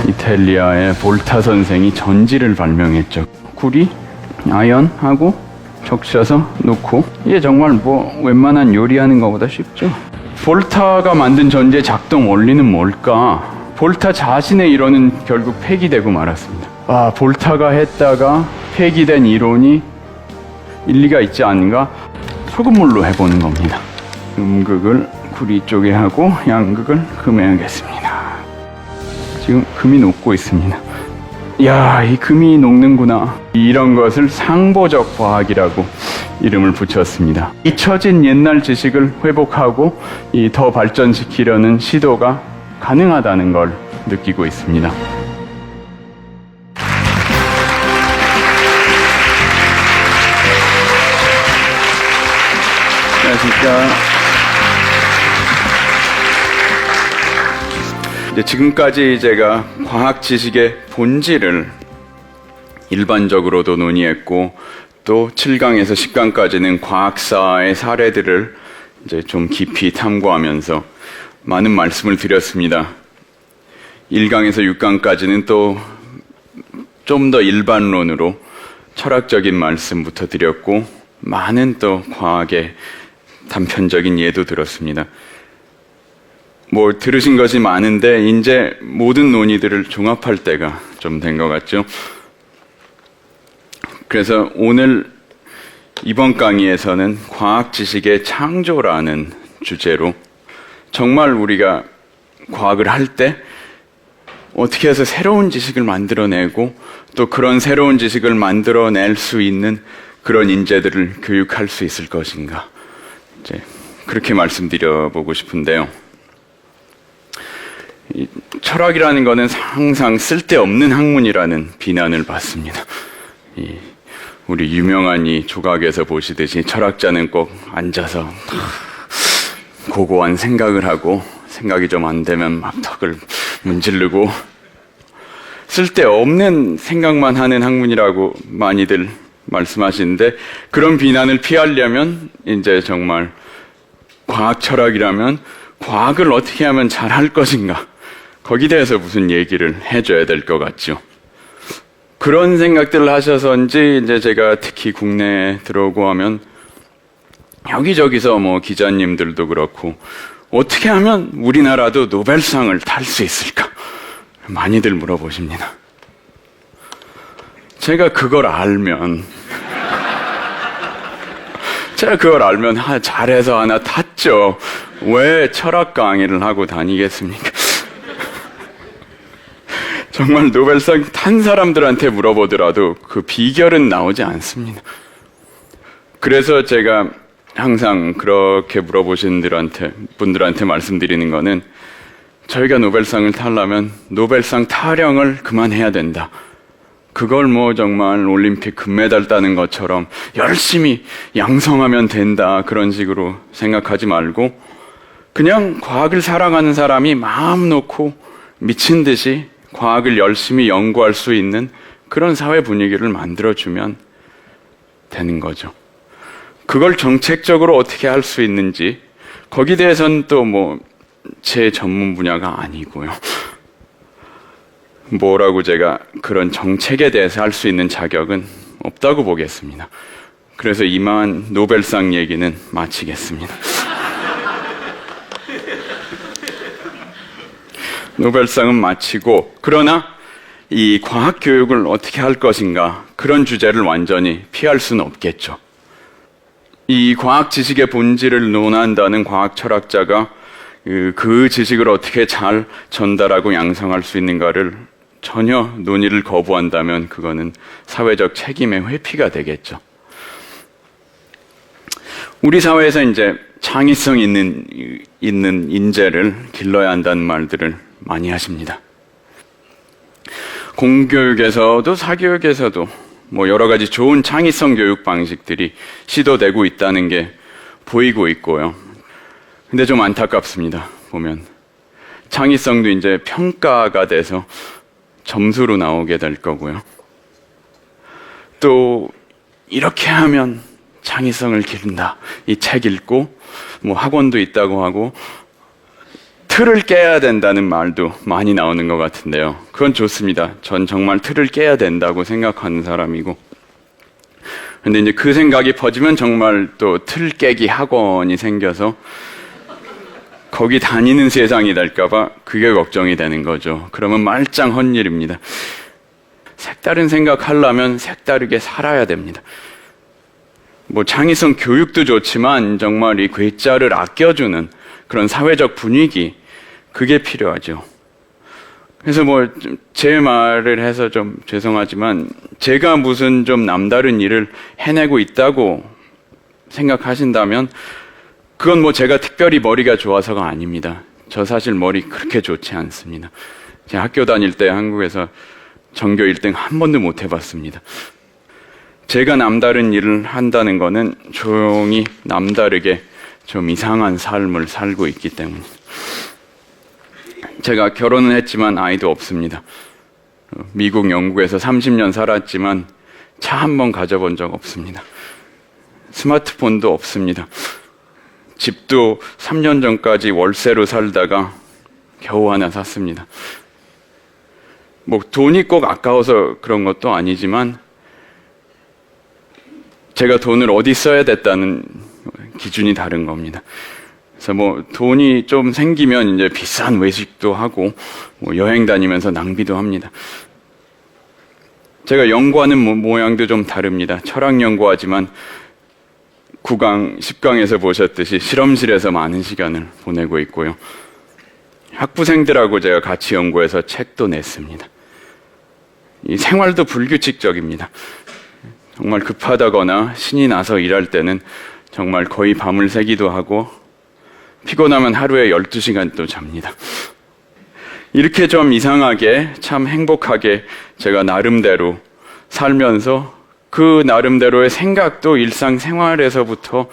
이탈리아의 볼타 선생이 전지를 발명했죠. 구리, 아연하고 적셔서 놓고, 이게 정말 뭐 웬만한 요리하는 것보다 쉽죠. 볼타가 만든 전지의 작동 원리는 뭘까? 볼타 자신의 이론은 결국 폐기되고 말았습니다. 볼타가 했다가 폐기된 이론이 일리가 있지 않은가? 소금물로 해보는 겁니다. 음극을 구리 쪽에 하고 양극을 금에 하겠습니다. 지금 금이 녹고 있습니다. 이야, 이 금이 녹는구나. 이런 것을 상보적 과학이라고 이름을 붙였습니다. 잊혀진 옛날 지식을 회복하고 더 발전시키려는 시도가 가능하다는 걸 느끼고 있습니다. 지금까지 제가 과학 지식의 본질을 일반적으로도 논의했고, 또 7강에서 10강까지는 과학사의 사례들을 이제 좀 깊이 탐구하면서 많은 말씀을 드렸습니다. 1강에서 6강까지는 또 좀 더 일반론으로 철학적인 말씀부터 드렸고, 많은 또 과학의 단편적인 예도 들었습니다. 들으신 것이 많은데 이제 모든 논의들을 종합할 때가 좀 된 것 같죠. 그래서 오늘 이번 강의에서는 과학 지식의 창조라는 주제로, 정말 우리가 과학을 할 때 어떻게 해서 새로운 지식을 만들어내고, 또 그런 새로운 지식을 만들어낼 수 있는 그런 인재들을 교육할 수 있을 것인가, 이제 그렇게 말씀드려보고 싶은데요. 철학이라는 것은 항상 쓸데없는 학문이라는 비난을 받습니다. 우리 유명한 이 조각에서 보시듯이 철학자는 꼭 앉아서 고고한 생각을 하고, 생각이 좀 안 되면 막 턱을 문지르고, 쓸데없는 생각만 하는 학문이라고 많이들 말씀하시는데, 그런 비난을 피하려면 이제 정말 과학 철학이라면 과학을 어떻게 하면 잘할 것인가, 거기에 대해서 무슨 얘기를 해줘야 될 것 같죠. 그런 생각들을 하셔서인지 이제 제가 특히 국내에 들어오고 하면 여기저기서 기자님들도 그렇고, 어떻게 하면 우리나라도 노벨상을 탈 수 있을까, 많이들 물어보십니다. 제가 그걸 알면 잘해서 하나 탔죠. 왜 철학 강의를 하고 다니겠습니까? 정말 노벨상 탄 사람들한테 물어보더라도 그 비결은 나오지 않습니다. 그래서 제가 항상 그렇게 물어보시는 분들한테 말씀드리는 거는, 저희가 노벨상을 타려면 노벨상 타령을 그만해야 된다. 그걸 정말 올림픽 금메달 따는 것처럼 열심히 양성하면 된다, 그런 식으로 생각하지 말고, 그냥 과학을 사랑하는 사람이 마음 놓고 미친 듯이 과학을 열심히 연구할 수 있는 그런 사회 분위기를 만들어주면 되는 거죠. 그걸 정책적으로 어떻게 할 수 있는지, 거기에 대해서는 또 제 전문 분야가 아니고요. 뭐라고 제가 그런 정책에 대해서 할 수 있는 자격은 없다고 보겠습니다. 그래서 이만 노벨상 얘기는 마치겠습니다. 노벨상은 마치고, 그러나 이 과학 교육을 어떻게 할 것인가, 그런 주제를 완전히 피할 수는 없겠죠. 이 과학 지식의 본질을 논한다는 과학 철학자가 그 지식을 어떻게 잘 전달하고 양성할 수 있는가를 전혀 논의를 거부한다면 그거는 사회적 책임의 회피가 되겠죠. 우리 사회에서 이제 창의성 있는 인재를 길러야 한다는 말들을 많이 하십니다. 공교육에서도 사교육에서도 여러 가지 좋은 창의성 교육 방식들이 시도되고 있다는 게 보이고 있고요. 근데 좀 안타깝습니다. 보면 창의성도 이제 평가가 돼서 점수로 나오게 될 거고요. 또 이렇게 하면 창의성을 기른다, 이 책 읽고 학원도 있다고 하고 틀을 깨야 된다는 말도 많이 나오는 것 같은데요. 그건 좋습니다. 전 정말 틀을 깨야 된다고 생각하는 사람이고. 근데 이제 그 생각이 퍼지면 정말 또 틀 깨기 학원이 생겨서 거기 다니는 세상이 될까봐 그게 걱정이 되는 거죠. 그러면 말짱 헛일입니다. 색다른 생각하려면 색다르게 살아야 됩니다. 뭐 창의성 교육도 좋지만 정말 이 괴짜를 아껴주는 그런 사회적 분위기, 그게 필요하죠. 그래서 뭐 제 말을 해서 좀 죄송하지만 제가 무슨 좀 남다른 일을 해내고 있다고 생각하신다면 그건 뭐 제가 특별히 머리가 좋아서가 아닙니다. 저 사실 머리 그렇게 좋지 않습니다. 제가 학교 다닐 때 한국에서 전교 1등 한 번도 못 해봤습니다. 제가 남다른 일을 한다는 거는 조용히 남다르게 좀 이상한 삶을 살고 있기 때문에. 제가 결혼은 했지만 아이도 없습니다. 미국, 영국에서 30년 살았지만 차 한 번 가져본 적 없습니다. 스마트폰도 없습니다. 집도 3년 전까지 월세로 살다가 겨우 하나 샀습니다. 뭐 돈이 꼭 아까워서 그런 것도 아니지만 제가 돈을 어디 써야 됐다는 기준이 다른 겁니다. 그래서 뭐 돈이 좀 생기면 이제 비싼 외식도 하고 뭐 여행 다니면서 낭비도 합니다. 제가 연구하는 모양도 좀 다릅니다. 철학 연구하지만 9강, 10강에서 보셨듯이 실험실에서 많은 시간을 보내고 있고요. 학부생들하고 제가 같이 연구해서 책도 냈습니다. 이 생활도 불규칙적입니다. 정말 급하다거나 신이 나서 일할 때는 정말 거의 밤을 새기도 하고 피곤하면 하루에 12시간도 잡니다. 이렇게 좀 이상하게 참 행복하게 제가 나름대로 살면서 그 나름대로의 생각도 일상생활에서부터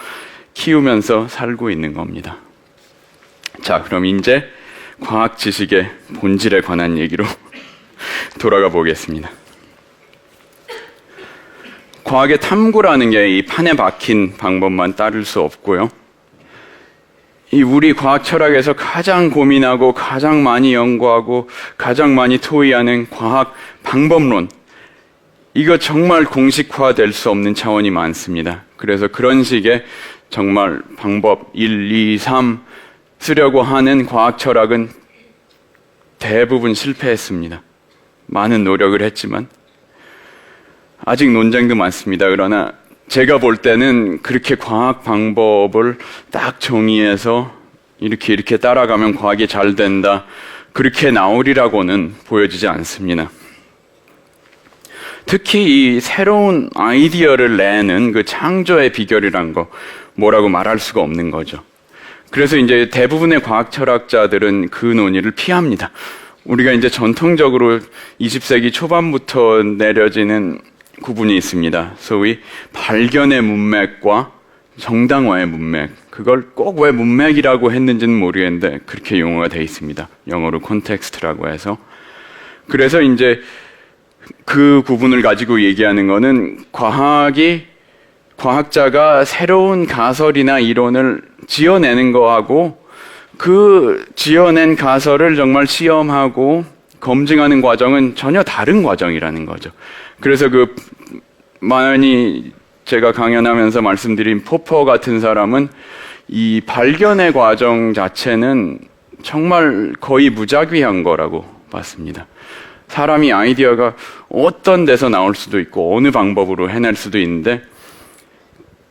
키우면서 살고 있는 겁니다. 자, 그럼 이제 과학 지식의 본질에 관한 얘기로 돌아가 보겠습니다. 과학의 탐구라는 게 이 판에 박힌 방법만 따를 수 없고요. 이 우리 과학 철학에서 가장 고민하고 가장 많이 연구하고 가장 많이 토의하는 과학 방법론, 이거 정말 공식화될 수 없는 차원이 많습니다. 그래서 그런 식의 정말 방법 1, 2, 3 쓰려고 하는 과학 철학은 대부분 실패했습니다. 많은 노력을 했지만 아직 논쟁도 많습니다. 그러나 제가 볼 때는 그렇게 과학 방법을 딱 정의해서 이렇게 따라가면 과학이 잘 된다, 그렇게 나오리라고는 보여지지 않습니다. 특히 이 새로운 아이디어를 내는 그 창조의 비결이란 거 뭐라고 말할 수가 없는 거죠. 그래서 이제 대부분의 과학 철학자들은 그 논의를 피합니다. 우리가 이제 전통적으로 20세기 초반부터 내려지는 구분이 있습니다. 소위 발견의 문맥과 정당화의 문맥. 그걸 꼭 왜 문맥이라고 했는지는 모르겠는데 그렇게 용어가 되어 있습니다. 영어로 콘텍스트라고 해서. 그래서 이제 그 구분을 가지고 얘기하는 거는 과학자가 새로운 가설이나 이론을 지어내는 거하고 그 지어낸 가설을 정말 시험하고 검증하는 과정은 전혀 다른 과정이라는 거죠. 그래서 그 많이 제가 강연하면서 말씀드린 포퍼 같은 사람은 이 발견의 과정 자체는 정말 거의 무작위한 거라고 봤습니다. 사람이 아이디어가 어떤 데서 나올 수도 있고 어느 방법으로 해낼 수도 있는데,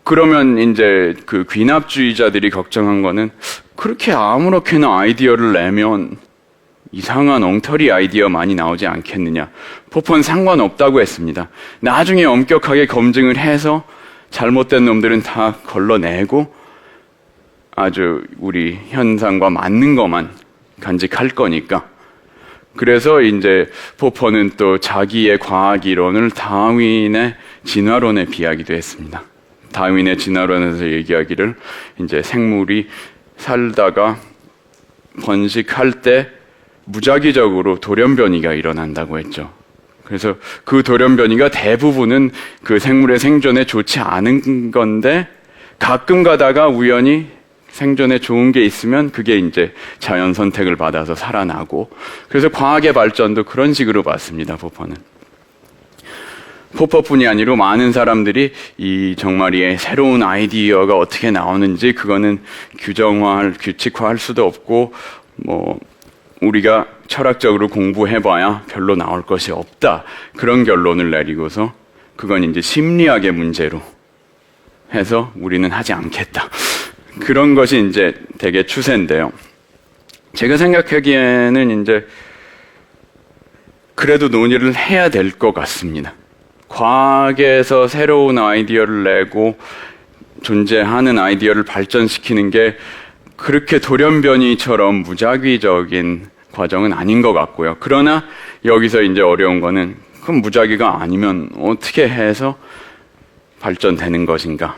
그러면 이제 그 귀납주의자들이 걱정한 거는 그렇게 아무렇게나 아이디어를 내면 이상한 엉터리 아이디어 많이 나오지 않겠느냐. 포퍼는 상관없다고 했습니다. 나중에 엄격하게 검증을 해서 잘못된 놈들은 다 걸러내고 아주 우리 현상과 맞는 것만 간직할 거니까. 그래서 이제 포퍼는 또 자기의 과학 이론을 다윈의 진화론에 비하기도 했습니다. 다윈의 진화론에서 얘기하기를 이제 생물이 살다가 번식할 때 무작위적으로 돌연변이가 일어난다고 했죠. 그래서 그 돌연변이가 대부분은 그 생물의 생존에 좋지 않은 건데 가끔 가다가 우연히 생존에 좋은 게 있으면 그게 이제 자연 선택을 받아서 살아나고, 그래서 과학의 발전도 그런 식으로 봤습니다. 포퍼는. 포퍼뿐이 아니라 많은 사람들이 정말 이 새로운 아이디어가 어떻게 나오는지 그거는 규칙화할 수도 없고, 우리가 철학적으로 공부해봐야 별로 나올 것이 없다, 그런 결론을 내리고서 그건 이제 심리학의 문제로 해서 우리는 하지 않겠다, 그런 것이 이제 되게 추세인데요. 제가 생각하기에는 이제 그래도 논의를 해야 될 것 같습니다. 과학에서 새로운 아이디어를 내고 존재하는 아이디어를 발전시키는 게 그렇게 돌연변이처럼 무작위적인 과정은 아닌 것 같고요. 그러나 여기서 이제 어려운 거는 그럼 무작위가 아니면 어떻게 해서 발전되는 것인가.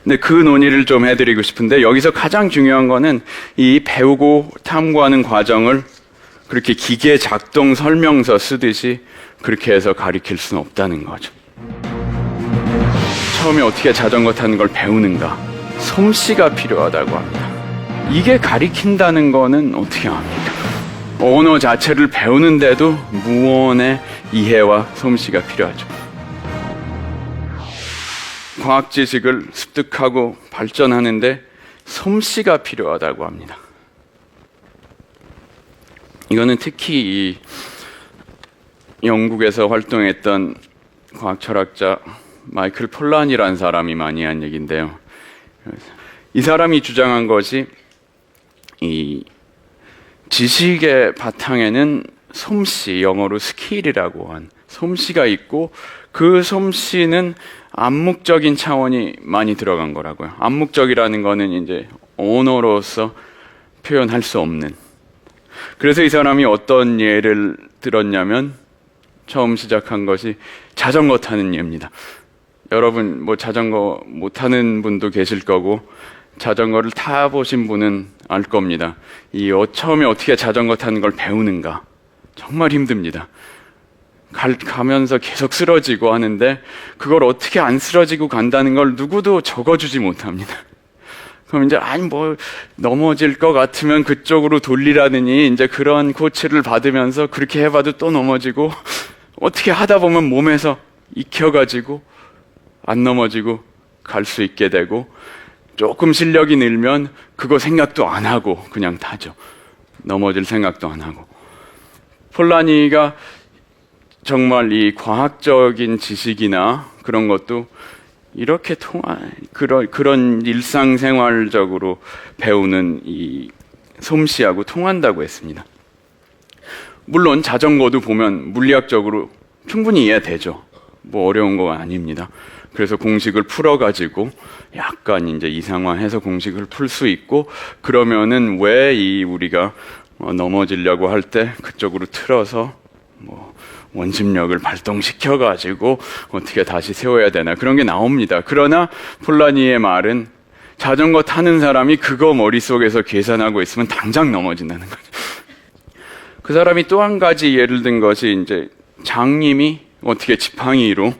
근데 그 논의를 좀 해드리고 싶은데, 여기서 가장 중요한 거는 이 배우고 탐구하는 과정을 그렇게 기계 작동 설명서 쓰듯이 그렇게 해서 가리킬 수는 없다는 거죠. 처음에 어떻게 자전거 타는 걸 배우는가, 솜씨가 필요하다고 합니다. 이게 가리킨다는 거는 어떻게 합니까? 언어 자체를 배우는데도 무언의 이해와 솜씨가 필요하죠. 과학 지식을 습득하고 발전하는데 솜씨가 필요하다고 합니다. 이거는 특히 이 영국에서 활동했던 과학 철학자 마이클 폴란이라는 사람이 많이 한 얘기인데요. 이 사람이 주장한 것이 이 지식의 바탕에는 솜씨, 영어로 스킬이라고 한 솜씨가 있고, 그 솜씨는 암묵적인 차원이 많이 들어간 거라고요. 암묵적이라는 거는 이제 언어로서 표현할 수 없는. 그래서 이 사람이 어떤 예를 들었냐면, 처음 시작한 것이 자전거 타는 예입니다. 여러분 자전거 못 타는 분도 계실 거고, 자전거를 타보신 분은 알 겁니다. 처음에 어떻게 자전거 타는 걸 배우는가, 정말 힘듭니다. 가면서 계속 쓰러지고 하는데, 그걸 어떻게 안 쓰러지고 간다는 걸 누구도 적어주지 못합니다. 그럼 이제 넘어질 것 같으면 그쪽으로 돌리라느니 이제 그런 코치를 받으면서 그렇게 해봐도 또 넘어지고, 어떻게 하다 보면 몸에서 익혀가지고 안 넘어지고 갈 수 있게 되고, 조금 실력이 늘면 그거 생각도 안 하고 그냥 타죠. 넘어질 생각도 안 하고. 폴라니가 정말 이 과학적인 지식이나 그런 것도 이렇게 그런 일상생활적으로 배우는 이 솜씨하고 통한다고 했습니다. 물론 자전거도 보면 물리학적으로 충분히 이해되죠. 어려운 거 아닙니다. 그래서 공식을 풀어가지고 약간 이제 이상화해서 공식을 풀 수 있고, 그러면은 왜 우리가 넘어지려고 할 때 그쪽으로 틀어서 원심력을 발동시켜가지고 어떻게 다시 세워야 되나, 그런 게 나옵니다. 그러나 폴라니의 말은 자전거 타는 사람이 그거 머릿속에서 계산하고 있으면 당장 넘어진다는 거죠. 그 사람이 또 한 가지 예를 든 것이 이제 장님이 어떻게 지팡이로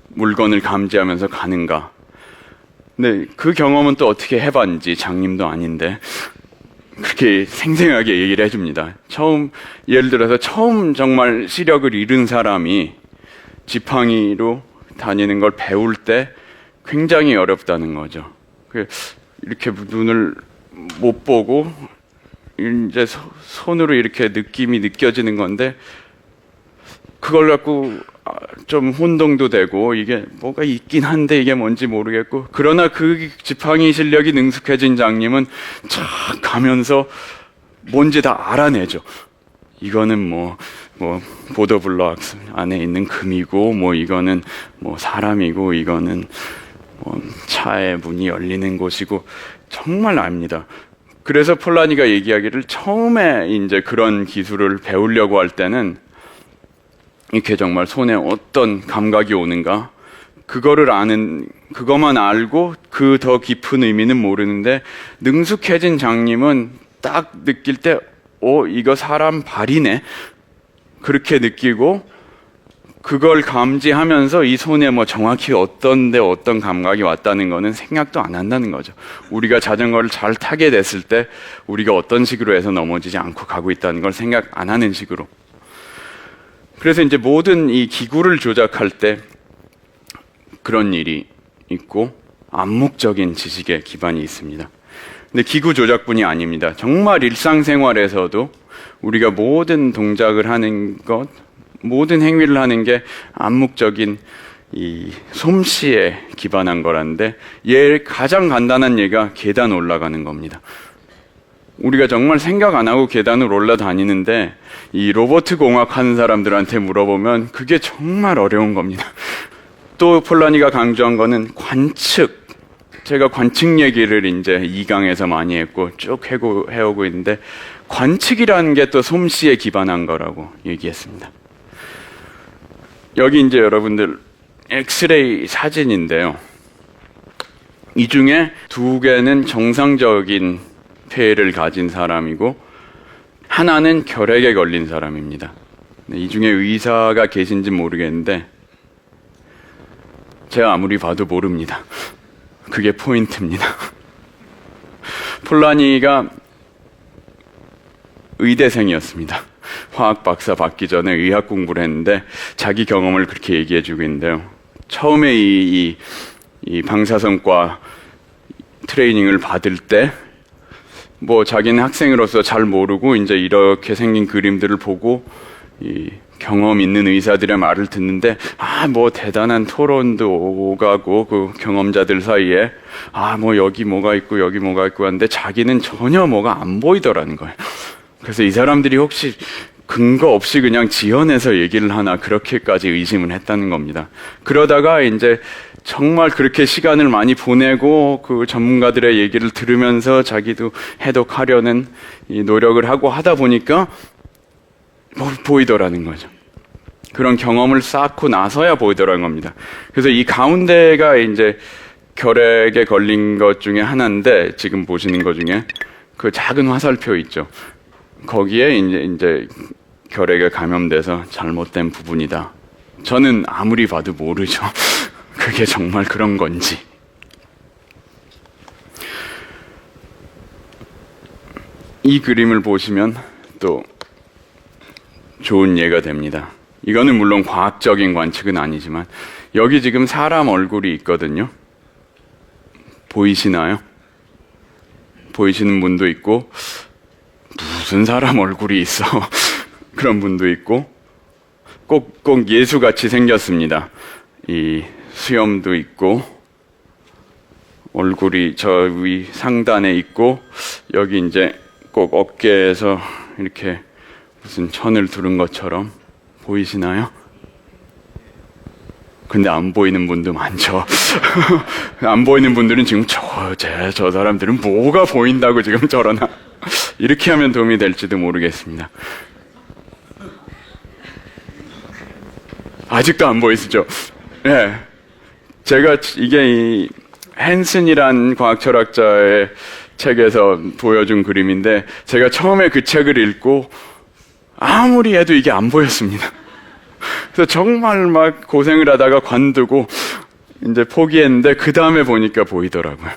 물건을 감지하면서 가는가. 근데 그 경험은 또 어떻게 해봤는지, 장님도 아닌데 그렇게 생생하게 얘기를 해줍니다. 예를 들어서 처음 정말 시력을 잃은 사람이 지팡이로 다니는 걸 배울 때 굉장히 어렵다는 거죠. 이렇게 눈을 못 보고 이제 손으로 이렇게 느낌이 느껴지는 건데, 그걸 갖고 좀 혼동도 되고, 이게 뭐가 있긴 한데 이게 뭔지 모르겠고, 그러나 그 지팡이 실력이 능숙해진 장님은 쫙 가면서 뭔지 다 알아내죠. 이거는 보더블럭 안에 있는 금이고, 이거는 사람이고, 이거는 차의 문이 열리는 곳이고, 정말 압니다. 그래서 폴라니가 얘기하기를, 처음에 이제 그런 기술을 배우려고 할 때는 이렇게 정말 손에 어떤 감각이 오는가, 그것만 알고 그 더 깊은 의미는 모르는데, 능숙해진 장님은 딱 느낄 때 이거 사람 발이네, 그렇게 느끼고, 그걸 감지하면서 이 손에 뭐 정확히 어떤 감각이 왔다는 거는 생각도 안 한다는 거죠. 우리가 자전거를 잘 타게 됐을 때 우리가 어떤 식으로 해서 넘어지지 않고 가고 있다는 걸 생각 안 하는 식으로. 그래서 이제 모든 이 기구를 조작할 때 그런 일이 있고 암묵적인 지식의 기반이 있습니다. 근데 기구 조작뿐이 아닙니다. 정말 일상생활에서도 우리가 모든 동작을 하는 것, 모든 행위를 하는 게 암묵적인 이 솜씨에 기반한 거라는데, 가장 간단한 예가 계단 올라가는 겁니다. 우리가 정말 생각 안 하고 계단을 올라다니는데 이 로버트 공학 하는 사람들한테 물어보면 그게 정말 어려운 겁니다. 또 폴라니가 강조한 거는 관측. 제가 관측 얘기를 이제 2강에서 많이 했고 쭉 해오고 있는데, 관측이라는 게 또 솜씨에 기반한 거라고 얘기했습니다. 여기 이제 여러분들 엑스레이 사진인데요. 이 중에 2개는 정상적인 폐를 가진 사람이고 하나는 결핵에 걸린 사람입니다. 이 중에 의사가 계신지 모르겠는데 제가 아무리 봐도 모릅니다. 그게 포인트입니다. 폴라니가 의대생이었습니다. 화학 박사 받기 전에 의학 공부를 했는데 자기 경험을 그렇게 얘기해 주고 있는데요. 처음에 이 방사선과 트레이닝을 받을 때 뭐 자기는 학생으로서 잘 모르고 이제 이렇게 생긴 그림들을 보고 이 경험 있는 의사들의 말을 듣는데, 뭐 대단한 토론도 오가고 그 경험자들 사이에 뭐 여기 뭐가 있고 여기 뭐가 있고 하는데 자기는 전혀 뭐가 안 보이더라는 거예요. 그래서 이 사람들이 혹시 근거 없이 그냥 지어내서 얘기를 하나, 그렇게까지 의심을 했다는 겁니다. 그러다가 이제 정말 그렇게 시간을 많이 보내고 그 전문가들의 얘기를 들으면서 자기도 해독하려는 이 노력을 하고 하다 보니까 보이더라는 거죠. 그런 경험을 쌓고 나서야 보이더라는 겁니다. 그래서 이 가운데가 이제 결핵에 걸린 것 중에 하나인데, 지금 보시는 것 중에 그 작은 화살표 있죠. 거기에 이제 결핵에 감염돼서 잘못된 부분이다. 저는 아무리 봐도 모르죠. 그게 정말 그런 건지. 이 그림을 보시면 또 좋은 예가 됩니다. 이거는 물론 과학적인 관측은 아니지만 여기 지금 사람 얼굴이 있거든요. 보이시나요? 보이시는 분도 있고, 무슨 사람 얼굴이 있어 그런 분도 있고, 꼭 예수같이 생겼습니다. 이 수염도 있고, 얼굴이 저 위 상단에 있고, 여기 이제 꼭 어깨에서 이렇게 무슨 천을 두른 것처럼 보이시나요? 근데 안 보이는 분도 많죠. 안 보이는 분들은 지금 저 사람들은 뭐가 보인다고 지금 저러나. 이렇게 하면 도움이 될지도 모르겠습니다. 아직도 안 보이시죠? 네. 제가 이게 이 헨슨이란 과학철학자의 책에서 보여준 그림인데, 제가 처음에 그 책을 읽고 아무리 해도 이게 안 보였습니다. 그래서 정말 막 고생을 하다가 관두고 이제 포기했는데, 그 다음에 보니까 보이더라고요.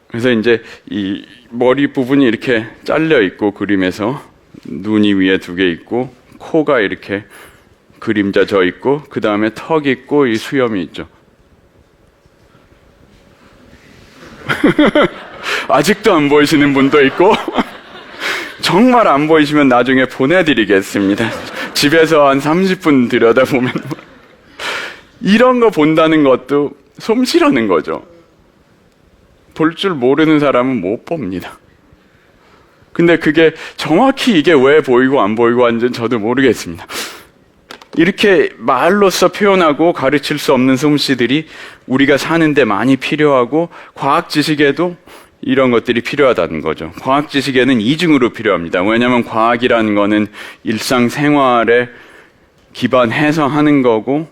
그래서 이제 이 머리 부분이 이렇게 잘려 있고, 그림에서 눈이 위에 2개 있고, 코가 이렇게 그림자 져 있고, 그 다음에 턱 있고, 이 수염이 있죠. 아직도 안 보이시는 분도 있고 정말 안 보이시면 나중에 보내드리겠습니다. 집에서 한 30분 들여다보면 이런 거 본다는 것도 솜씨라는 거죠. 볼 줄 모르는 사람은 못 봅니다. 근데 그게 정확히 이게 왜 보이고 안 보이고 하는지는 저도 모르겠습니다. 이렇게 말로써 표현하고 가르칠 수 없는 솜씨들이 우리가 사는데 많이 필요하고, 과학 지식에도 이런 것들이 필요하다는 거죠. 과학 지식에는 이중으로 필요합니다. 왜냐하면 과학이라는 거는 일상생활에 기반해서 하는 거고,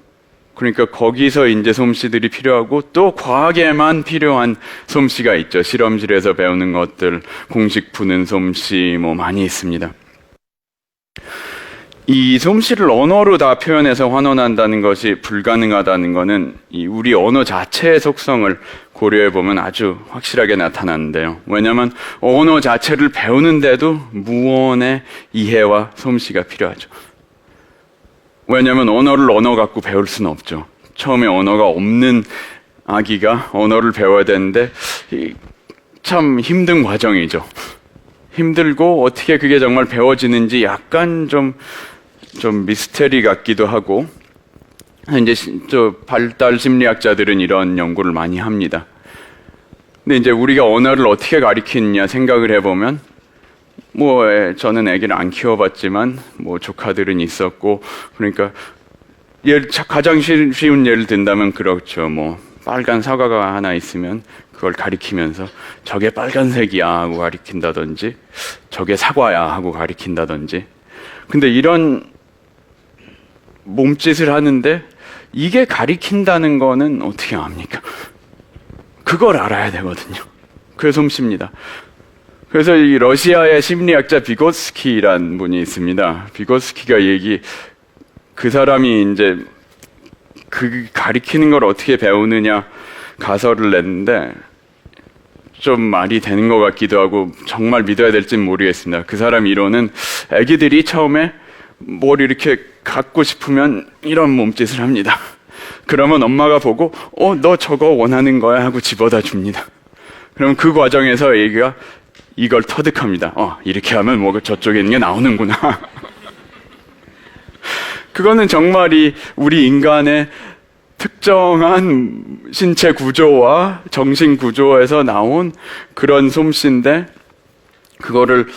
그러니까 거기서 이제 솜씨들이 필요하고, 또 과학에만 필요한 솜씨가 있죠. 실험실에서 배우는 것들, 공식 푸는 솜씨 많이 있습니다. 이 솜씨를 언어로 다 표현해서 환원한다는 것이 불가능하다는 것은 이 우리 언어 자체의 속성을 고려해 보면 아주 확실하게 나타나는데요. 왜냐하면 언어 자체를 배우는데도 무언의 이해와 솜씨가 필요하죠. 왜냐하면 언어를 언어 갖고 배울 수는 없죠. 처음에 언어가 없는 아기가 언어를 배워야 되는데 참 힘든 과정이죠. 힘들고 어떻게 그게 정말 배워지는지 약간 좀 미스테리 같기도 하고, 이제 발달 심리학자들은 이런 연구를 많이 합니다. 근데 이제 우리가 언어를 어떻게 가리키느냐 생각을 해보면, 저는 아기를 안 키워봤지만, 조카들은 있었고, 그러니까, 가장 쉬운 예를 든다면 그렇죠. 빨간 사과가 하나 있으면 그걸 가리키면서 저게 빨간색이야 하고 가리킨다든지, 저게 사과야 하고 가리킨다든지. 근데 이런 몸짓을 하는데 이게 가리킨다는 거는 어떻게 압니까? 그걸 알아야 되거든요. 그게 솜씨입니다. 그래서 이 러시아의 심리학자 비고스키란 분이 있습니다. 비고스키가 그 사람이 이제 그 가리키는 걸 어떻게 배우느냐 가설을 냈는데 좀 말이 되는 것 같기도 하고 정말 믿어야 될지는 모르겠습니다. 그 사람 이론은 아기들이 처음에 뭘 이렇게 갖고 싶으면 이런 몸짓을 합니다. 그러면 엄마가 보고 너 저거 원하는 거야 하고 집어다 줍니다. 그럼 그 과정에서 아기가 이걸 터득합니다. 이렇게 하면 저쪽에 있는 게 나오는구나. 그거는 정말 우리 인간의 특정한 신체 구조와 정신 구조에서 나온 그런 솜씨인데, 그거를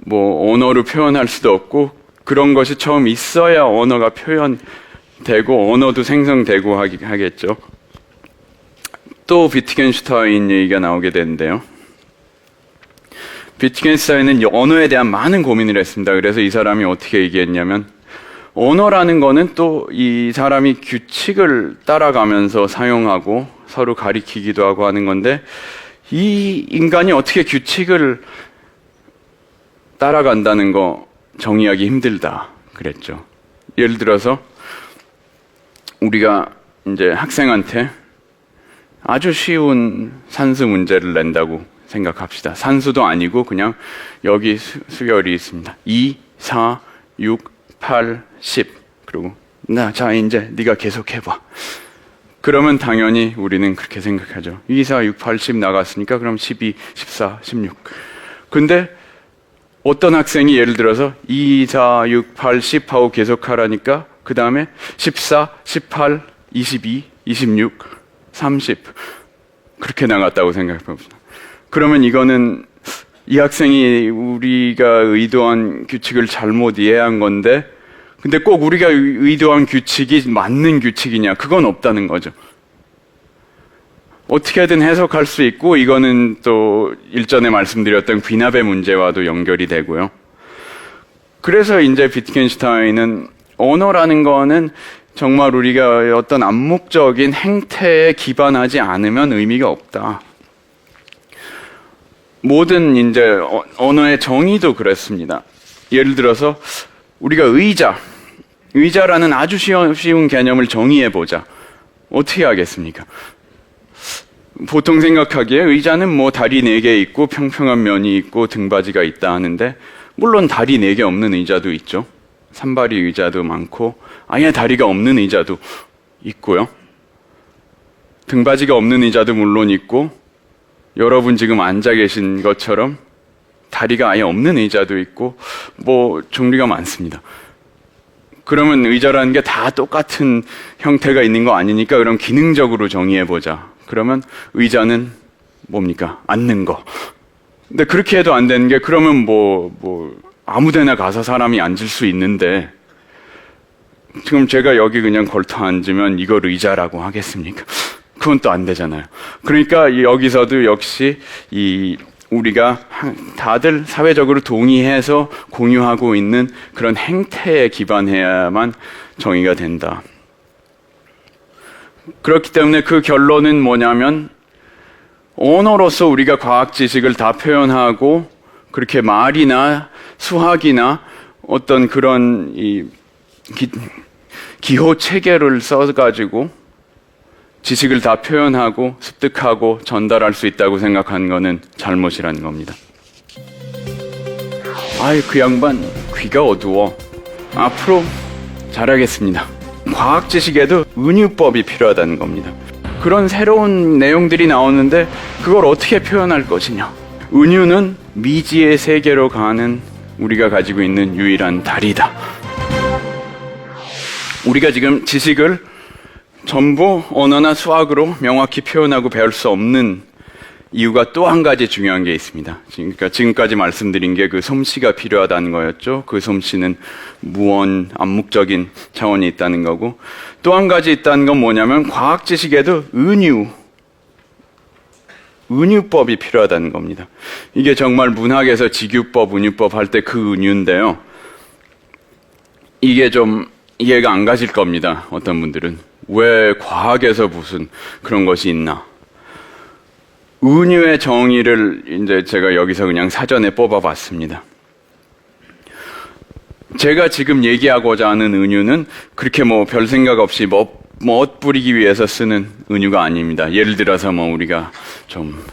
언어로 표현할 수도 없고, 그런 것이 처음 있어야 언어가 표현되고 언어도 생성되고 하겠죠. 또 비트겐슈타인 얘기가 나오게 되는데요. 비트겐슈타인은 언어에 대한 많은 고민을 했습니다. 그래서 이 사람이 어떻게 얘기했냐면, 언어라는 거는 또 이 사람이 규칙을 따라가면서 사용하고 서로 가리키기도 하고 하는 건데, 이 인간이 어떻게 규칙을 따라간다는 거 정의하기 힘들다 그랬죠. 예를 들어서 우리가 이제 학생한테 아주 쉬운 산수 문제를 낸다고 생각합시다. 산수도 아니고 그냥 여기 수열이 있습니다. 2, 4, 6, 8, 10. 그리고 자 이제 네가 계속 해봐. 그러면 당연히 우리는 그렇게 생각하죠. 2, 4, 6, 8, 10 나갔으니까 그럼 12, 14, 16. 근데 어떤 학생이 예를 들어서 2, 4, 6, 8, 10 하고 계속 하라니까 그 다음에 14, 18, 22, 26, 30 그렇게 나갔다고 생각해 봅시다. 그러면 이거는 이 학생이 우리가 의도한 규칙을 잘못 이해한 건데, 근데 꼭 우리가 의도한 규칙이 맞는 규칙이냐? 그건 없다는 거죠. 어떻게든 해석할 수 있고, 이거는 또 일전에 말씀드렸던 귀납의 문제와도 연결이 되고요. 그래서 이제 비트겐슈타인은 언어라는 거는 정말 우리가 어떤 암묵적인 행태에 기반하지 않으면 의미가 없다. 모든 이제 언어의 정의도 그렇습니다. 예를 들어서 우리가 의자라는 아주 쉬운 개념을 정의해 보자. 어떻게 하겠습니까? 보통 생각하기에 의자는 다리 4개 있고 평평한 면이 있고 등받이가 있다 하는데, 물론 다리 4개 없는 의자도 있죠. 산발이 의자도 많고 아예 다리가 없는 의자도 있고요. 등받이가 없는 의자도 물론 있고, 여러분 지금 앉아 계신 것처럼 다리가 아예 없는 의자도 있고 종류가 많습니다. 그러면 의자라는 게 다 똑같은 형태가 있는 거 아니니까 그럼 기능적으로 정의해보자. 그러면 의자는 뭡니까? 앉는 거. 근데 그렇게 해도 안 되는 게, 그러면 아무 데나 가서 사람이 앉을 수 있는데, 지금 제가 여기 그냥 걸터 앉으면 이걸 의자라고 하겠습니까? 그건 또 안 되잖아요. 그러니까 여기서도 역시 우리가 다들 사회적으로 동의해서 공유하고 있는 그런 행태에 기반해야만 정의가 된다. 그렇기 때문에 그 결론은 뭐냐면, 언어로서 우리가 과학 지식을 다 표현하고 그렇게 말이나 수학이나 어떤 그런 기호 체계를 써가지고 지식을 다 표현하고 습득하고 전달할 수 있다고 생각하는 것은 잘못이라는 겁니다. 아이, 그 양반 귀가 어두워. 앞으로 잘하겠습니다. 과학 지식에도 은유법이 필요하다는 겁니다. 그런 새로운 내용들이 나오는데 그걸 어떻게 표현할 것이냐. 은유는 미지의 세계로 가는 우리가 가지고 있는 유일한 다리다. 우리가 지금 지식을 전부 언어나 수학으로 명확히 표현하고 배울 수 없는 이유가 또 한 가지 중요한 게 있습니다. 그러니까 지금까지 말씀드린 게 그 솜씨가 필요하다는 거였죠. 그 솜씨는 무언, 암묵적인 차원이 있다는 거고, 또 한 가지 있다는 건 뭐냐면 과학 지식에도 은유법이 필요하다는 겁니다. 이게 정말 문학에서 직유법, 은유법 할 때 그 은유인데요. 이게 좀 이해가 안 가실 겁니다. 어떤 분들은. 왜 과학에서 무슨 그런 것이 있나. 은유의 정의를 이제 제가 여기서 그냥 사전에 뽑아봤습니다. 제가 지금 얘기하고자 하는 은유는 그렇게 별 생각 없이 멋부리기 위해서 쓰는 은유가 아닙니다. 예를 들어서 우리가 좀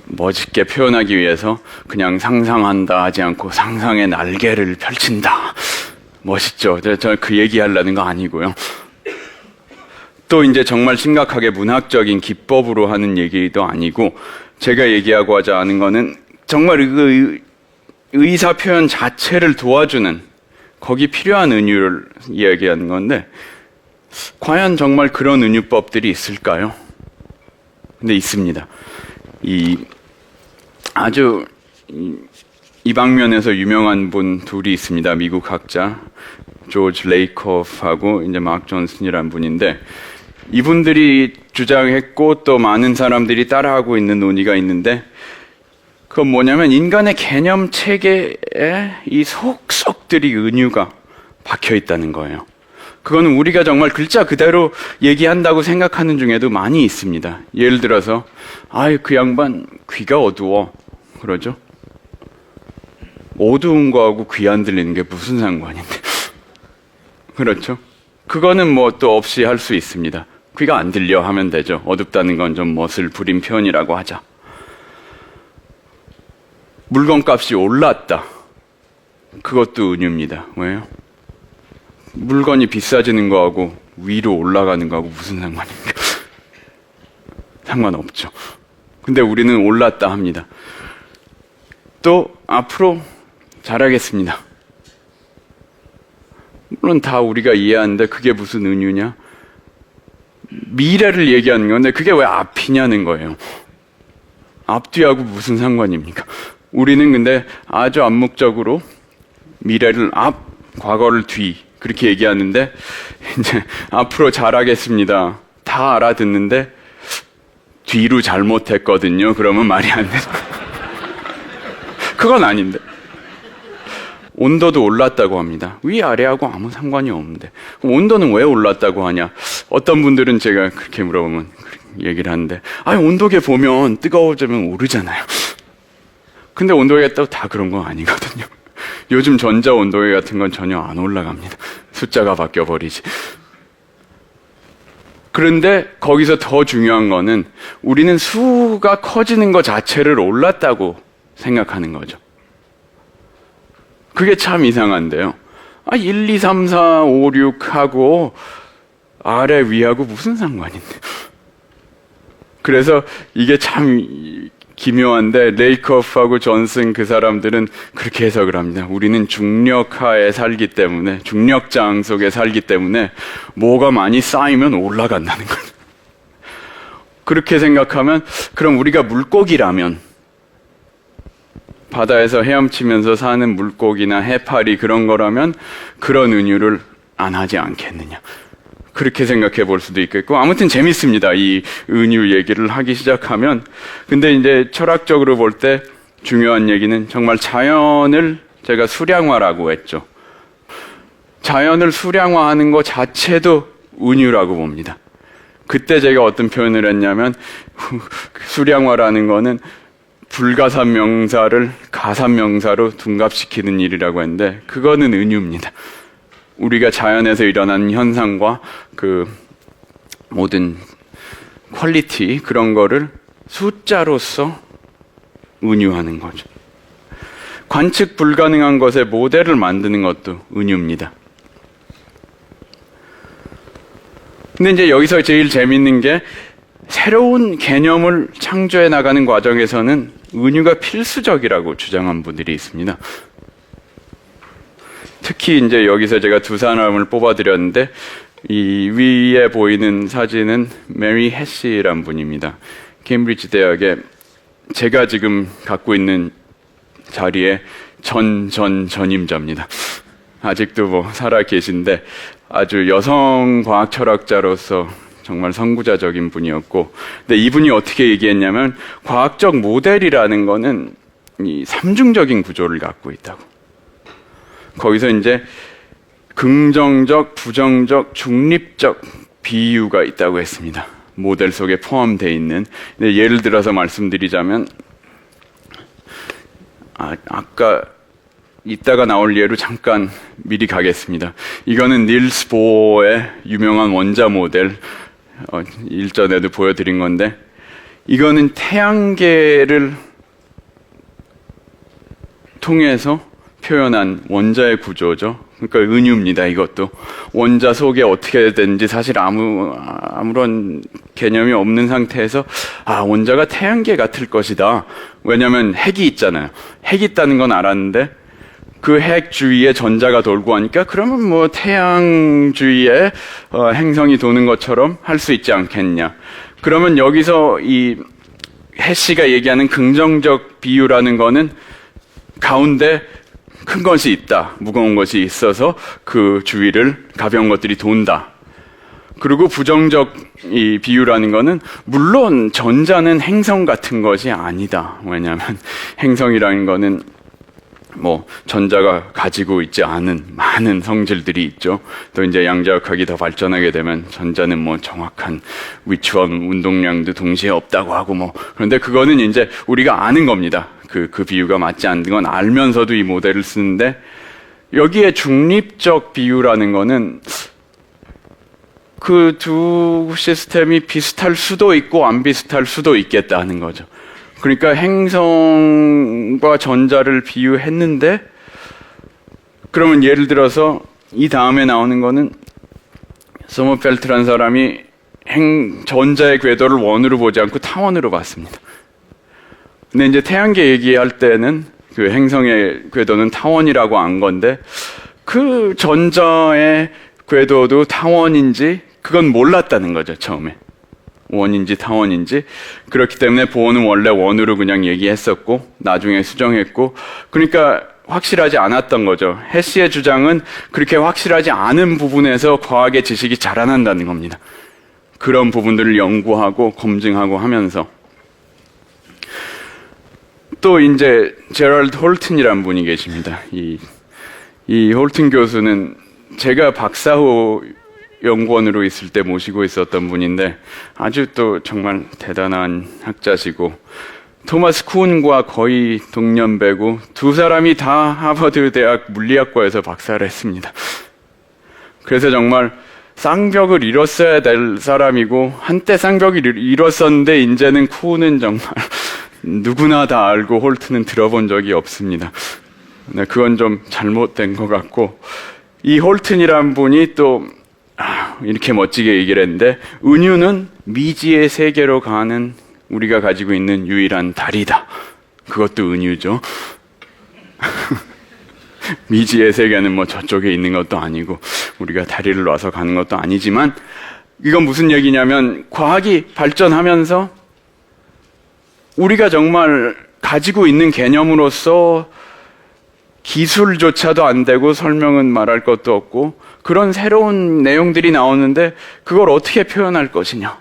멋있게 표현하기 위해서 그냥 상상한다 하지 않고 상상의 날개를 펼친다. 멋있죠? 저 그 얘기하려는 거 아니고요. 또 이제 정말 심각하게 문학적인 기법으로 하는 얘기도 아니고, 제가 얘기하고자 하는 거는 정말 그 의사 표현 자체를 도와주는 거기 필요한 은유를 이야기하는 건데, 과연 정말 그런 은유법들이 있을까요? 근데 있습니다. 아주 이 방면에서 유명한 분 둘이 있습니다. 미국 학자 조지 레이코프하고 이제 막 존슨이라는 분인데, 이분들이 주장했고 또 많은 사람들이 따라하고 있는 논의가 있는데, 그건 뭐냐면 인간의 개념 체계에 이 속속들이 은유가 박혀 있다는 거예요. 그거는 우리가 정말 글자 그대로 얘기한다고 생각하는 중에도 많이 있습니다. 예를 들어서 그 양반 귀가 어두워 그러죠. 어두운 거하고 귀 안 들리는 게 무슨 상관인데. 그렇죠. 그거는 또 없이 할 수 있습니다. 귀가 안 들려 하면 되죠. 어둡다는 건 좀 멋을 부린 표현이라고 하자. 물건값이 올랐다. 그것도 은유입니다. 왜요? 물건이 비싸지는 거하고 위로 올라가는 거하고 무슨 상관입니까? 상관없죠. 근데 우리는 올랐다 합니다. 또 앞으로 잘하겠습니다. 물론 다 우리가 이해하는데 그게 무슨 은유냐? 미래를 얘기하는 건데 그게 왜 앞이냐는 거예요. 앞뒤하고 무슨 상관입니까? 우리는 근데 아주 암묵적으로 미래를 앞, 과거를 뒤 그렇게 얘기하는데, 이제 앞으로 잘하겠습니다. 다 알아듣는데 뒤로 잘못했거든요. 그러면 말이 안 돼. 그건 아닌데. 온도도 올랐다고 합니다. 위아래하고 아무 상관이 없는데 온도는 왜 올랐다고 하냐. 어떤 분들은 제가 그렇게 물어보면 얘기를 하는데, 온도계 보면 뜨거워지면 오르잖아요. 근데 온도계가 또 다 그런 건 아니거든요. 요즘 전자온도계 같은 건 전혀 안 올라갑니다. 숫자가 바뀌어버리지. 그런데 거기서 더 중요한 거는 우리는 수가 커지는 것 자체를 올랐다고 생각하는 거죠. 그게 참 이상한데요. 1, 2, 3, 4, 5, 6하고 아래 위하고 무슨 상관인데. 그래서 이게 참 기묘한데 레이커프하고 존슨 그 사람들은 그렇게 해석을 합니다. 우리는 중력하에 살기 때문에, 중력장 속에 살기 때문에 뭐가 많이 쌓이면 올라간다는 거예요. 그렇게 생각하면 그럼 우리가 물고기라면, 바다에서 헤엄치면서 사는 물고기나 해파리 그런 거라면 그런 은유를 안 하지 않겠느냐. 그렇게 생각해 볼 수도 있겠고, 아무튼 재밌습니다. 이 은유 얘기를 하기 시작하면. 근데 이제 철학적으로 볼 때 중요한 얘기는 정말 자연을 제가 수량화라고 했죠. 자연을 수량화하는 것 자체도 은유라고 봅니다. 그때 제가 어떤 표현을 했냐면 수량화라는 거는 불가산 명사를 가산 명사로 둔갑시키는 일이라고 했는데 그거는 은유입니다. 우리가 자연에서 일어나는 현상과 그 모든 퀄리티 그런 거를 숫자로서 은유하는 거죠. 관측 불가능한 것의 모델을 만드는 것도 은유입니다. 근데 이제 여기서 제일 재밌는 게 새로운 개념을 창조해 나가는 과정에서는 은유가 필수적이라고 주장한 분들이 있습니다. 특히 이제 여기서 제가 두 사람을 뽑아드렸는데 이 위에 보이는 사진은 메리 해시란 분입니다. 케임브리지 대학에 제가 지금 갖고 있는 자리에 전임자입니다. 아직도 뭐 살아 계신데 아주 여성 과학 철학자로서 정말 선구자적인 분이었고, 근데 이분이 어떻게 얘기했냐면 과학적 모델이라는 거는 이 삼중적인 구조를 갖고 있다고. 거기서 이제 긍정적, 부정적, 중립적 비유가 있다고 했습니다. 모델 속에 포함되어 있는. 근데 예를 들어서 말씀드리자면 아까 이따가 나올 예로 잠깐 미리 가겠습니다. 이거는 닐스 보어의 유명한 원자 모델, 일전에도 보여드린 건데, 이거는 태양계를 통해서 표현한 원자의 구조죠. 그러니까 은유입니다. 이것도 원자 속에 어떻게 되는지 사실 아무런 개념이 없는 상태에서 원자가 태양계 같을 것이다. 왜냐하면 핵이 있잖아요. 핵이 있다는 건 알았는데 그 핵 주위에 전자가 돌고 하니까 그러면 뭐 태양 주위에 행성이 도는 것처럼 할 수 있지 않겠냐. 그러면 여기서 이 해시가 얘기하는 긍정적 비유라는 거는 가운데 큰 것이 있다, 무거운 것이 있어서 그 주위를 가벼운 것들이 돈다. 그리고 부정적 이 비유라는 거는 물론 전자는 행성 같은 것이 아니다. 왜냐하면 행성이라는 거는 뭐 전자가 가지고 있지 않은 많은 성질들이 있죠. 또 이제 양자역학이 더 발전하게 되면 전자는 뭐 정확한 위치와 운동량도 동시에 없다고 하고 뭐, 그런데 그거는 이제 우리가 아는 겁니다. 그 비유가 맞지 않는 건 알면서도 이 모델을 쓰는데, 여기에 중립적 비유라는 거는 그 두 시스템이 비슷할 수도 있고 안 비슷할 수도 있겠다는 거죠. 그러니까 행성과 전자를 비유했는데, 그러면 예를 들어서 이 다음에 나오는 거는 소머펠트라는 사람이 전자의 궤도를 원으로 보지 않고 타원으로 봤습니다. 근데 이제 태양계 얘기할 때는 그 행성의 궤도는 타원이라고 안 건데, 그 전자의 궤도도 타원인지 그건 몰랐다는 거죠. 처음에 원인지 타원인지. 그렇기 때문에 보어는 원래 원으로 그냥 얘기했었고 나중에 수정했고, 그러니까 확실하지 않았던 거죠. 해시의 주장은 그렇게 확실하지 않은 부분에서 과학의 지식이 자라난다는 겁니다. 그런 부분들을 연구하고 검증하고 하면서. 또 이제 제럴드 홀튼이라는 분이 계십니다. 이 홀튼 교수는 제가 박사호 연구원으로 있을 때 모시고 있었던 분인데 아주 또 정말 대단한 학자시고, 토마스 쿤과 거의 동년배고 두 사람이 다 하버드 대학 물리학과에서 박사를 했습니다. 그래서 정말 쌍벽을 이뤘어야 될 사람이고, 한때 쌍벽을 이뤘었는데 이제는 쿤은 정말 누구나 다 알고 홀트는 들어본 적이 없습니다. 네, 그건 좀 잘못된 것 같고, 이 홀튼이란 분이 또 이렇게 멋지게 얘기를 했는데, 은유는 미지의 세계로 가는 우리가 가지고 있는 유일한 다리다. 그것도 은유죠. 미지의 세계는 뭐 저쪽에 있는 것도 아니고 우리가 다리를 놔서 가는 것도 아니지만, 이건 무슨 얘기냐면 과학이 발전하면서 우리가 정말 가지고 있는 개념으로서 기술조차도 안 되고 설명은 말할 것도 없고 그런 새로운 내용들이 나오는데 그걸 어떻게 표현할 것이냐.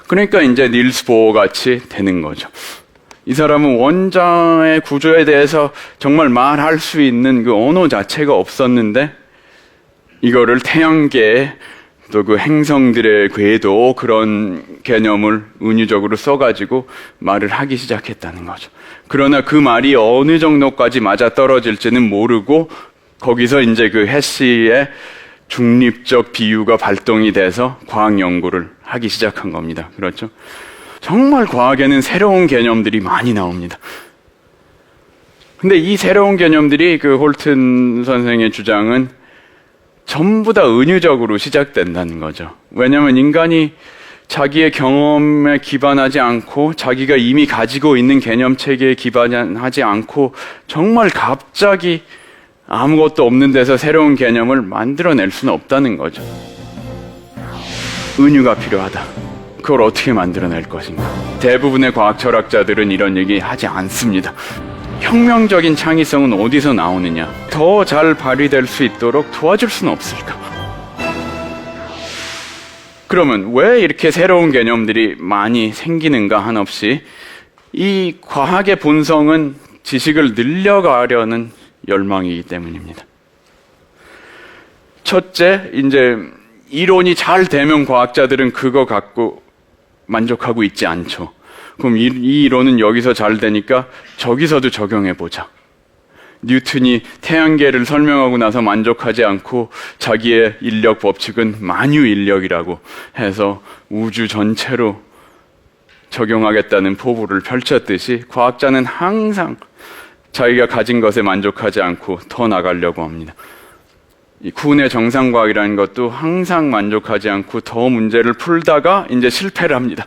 그러니까 이제 닐스 보어 같이 되는 거죠. 이 사람은 원자의 구조에 대해서 정말 말할 수 있는 그 언어 자체가 없었는데 이거를 태양계에 또 그 행성들의 궤도 그런 개념을 은유적으로 써가지고 말을 하기 시작했다는 거죠. 그러나 그 말이 어느 정도까지 맞아 떨어질지는 모르고 거기서 이제 그 해시의 중립적 비유가 발동이 돼서 과학 연구를 하기 시작한 겁니다. 그렇죠? 정말 과학에는 새로운 개념들이 많이 나옵니다. 근데 이 새로운 개념들이 그 홀튼 선생의 주장은 전부 다 은유적으로 시작된다는 거죠. 왜냐하면 인간이 자기의 경험에 기반하지 않고 자기가 이미 가지고 있는 개념 체계에 기반하지 않고 정말 갑자기 아무것도 없는 데서 새로운 개념을 만들어낼 수는 없다는 거죠. 은유가 필요하다. 그걸 어떻게 만들어낼 것인가? 대부분의 과학 철학자들은 이런 얘기 하지 않습니다. 혁명적인 창의성은 어디서 나오느냐? 더 잘 발휘될 수 있도록 도와줄 수는 없을까? 그러면 왜 이렇게 새로운 개념들이 많이 생기는가 한없이 이 과학의 본성은 지식을 늘려가려는 열망이기 때문입니다. 첫째, 이제 이론이 잘 되면 과학자들은 그거 갖고 만족하고 있지 않죠. 그럼 이 이론은 여기서 잘 되니까 저기서도 적용해보자. 뉴턴이 태양계를 설명하고 나서 만족하지 않고 자기의 인력 법칙은 만유 인력이라고 해서 우주 전체로 적용하겠다는 포부를 펼쳤듯이 과학자는 항상 자기가 가진 것에 만족하지 않고 더 나가려고 합니다. 이 구은의 정상과학이라는 것도 항상 만족하지 않고 더 문제를 풀다가 이제 실패를 합니다.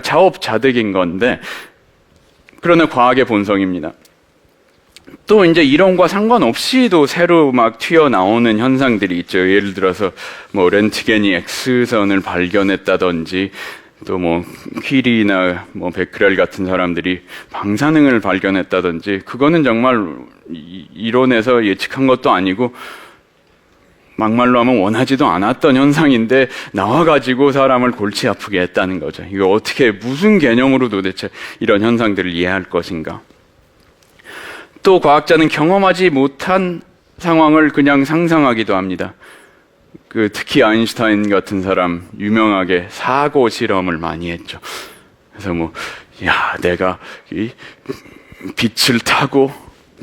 자업자득인 건데, 그러나 과학의 본성입니다. 또 이제 이론과 상관없이도 새로 막 튀어나오는 현상들이 있죠. 예를 들어서 뭐 렌트겐이 X선을 발견했다든지, 또 뭐 퀴리나 뭐 베크렐 같은 사람들이 방사능을 발견했다든지, 그거는 정말 이론에서 예측한 것도 아니고 막말로 하면 원하지도 않았던 현상인데 나와가지고 사람을 골치 아프게 했다는 거죠. 이거 어떻게, 무슨 개념으로 도대체 이런 현상들을 이해할 것인가? 또 과학자는 경험하지 못한 상황을 그냥 상상하기도 합니다. 특히 아인슈타인 같은 사람 유명하게 사고 실험을 많이 했죠. 그래서 내가 이 빛을 타고